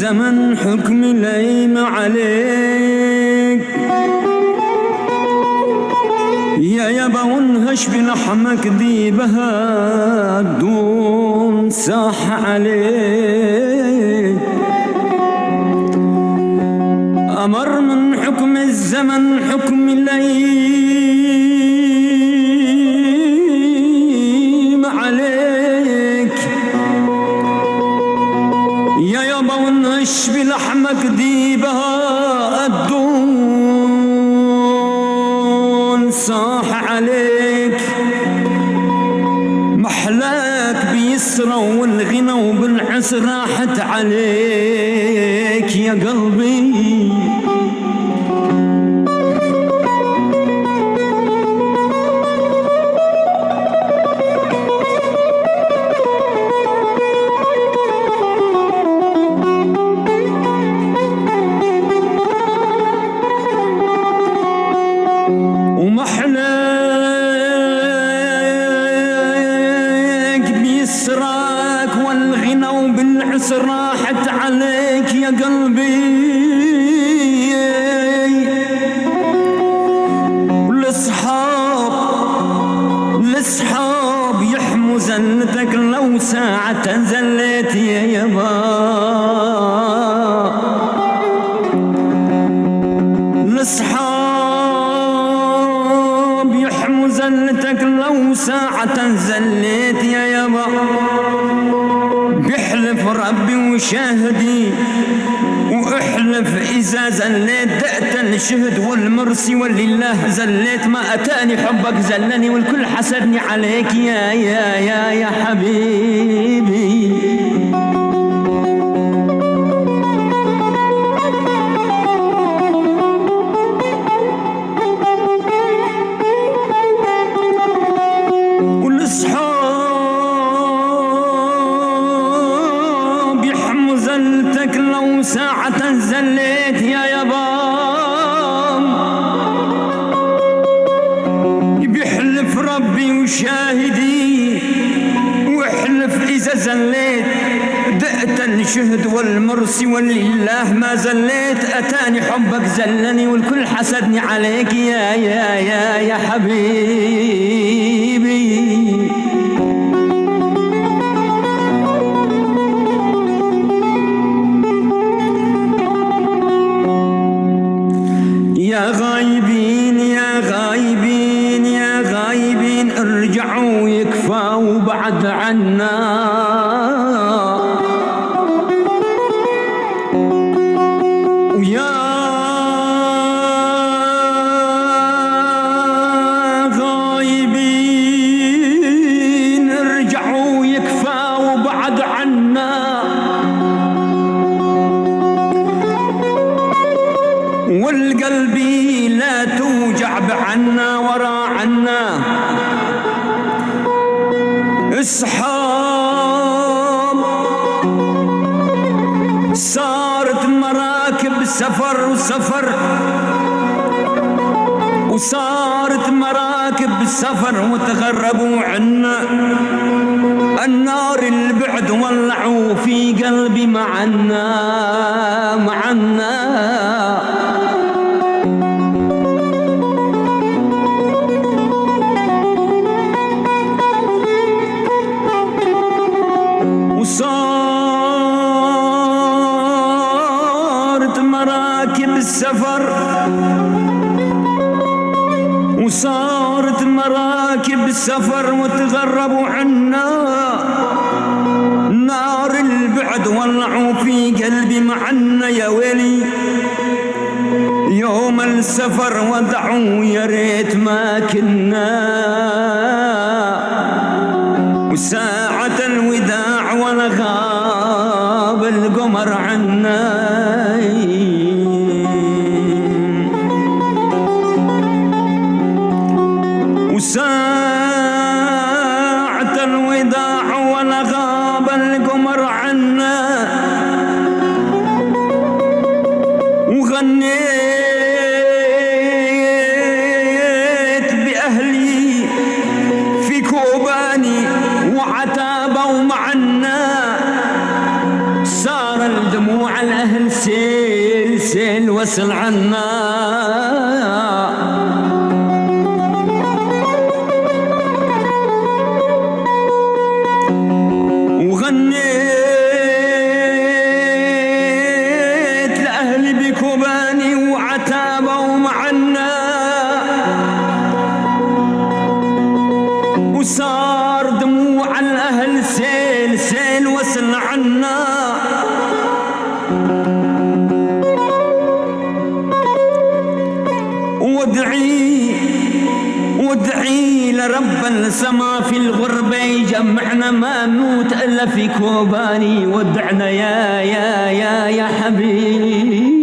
الزمن حكم ليم عليك يا يابا ونهش بلحمك ذيبها دون صاح عليك أمر من حكم الزمن حكم ليم عليك يا يابا ونهش بلحمك ذيبها الدون صاح عليك محلاك بيسرى والغنى وبالعسر راحت عليك يا قلبي راحت عليك يا قلبي والأصحاب يحموا زلتك لو ساعة زليت يا يابا الأصحاب يحموا زلتك لو ساعة زليت يا يابا بيحلف ربي وشاهدي واحلف إذا زليت دأت الشهد والمرسي ولله زليت ما أتاني حبك زلني والكل حسدني عليك يا حبيبي لو ساعة زليت يا يابا بيحلف ربي وشاهدي واحلف إذا زليت دأت الشهد والمرسي ولله ما زليت أتاني حبك زلني والكل حسدني عليك يا حبيبي يا غايبين يا غايبين يا غايبين ارجعوا يكفوا بعد عنا ويا غايبين ارجعوا يكفوا بعد عنا والقلبي لا توجع بعنا ورا عنا اصحاب صارت مراكب سفر وصارت مراكب سفر وتغربوا عنا النار البعد ولعوا في قلبي معنا وصارت مراكب السفر وصارت مراكب السفر وتغربوا عنا نار البعد ولعوا في قلبي معنا يا ويلي يوم السفر ودعوا يا ريت ما كنا وساعة الوداع ولا غاب القمر عنا وساعة الوداع ولا غاب القمر عنا وغنيت بأهلي في كوباني وعتابة ومعنا صار الدموع الأهل وصل عنا. وغنيت لأهلي بكوباني وعتابة ومعنا، وصار دموع الأهل سيل سيل وصل عنا. وادعي لرب السما في الغربة يجمعنا ما نموت إلا في كوباني. ودعنا يا حبيبي.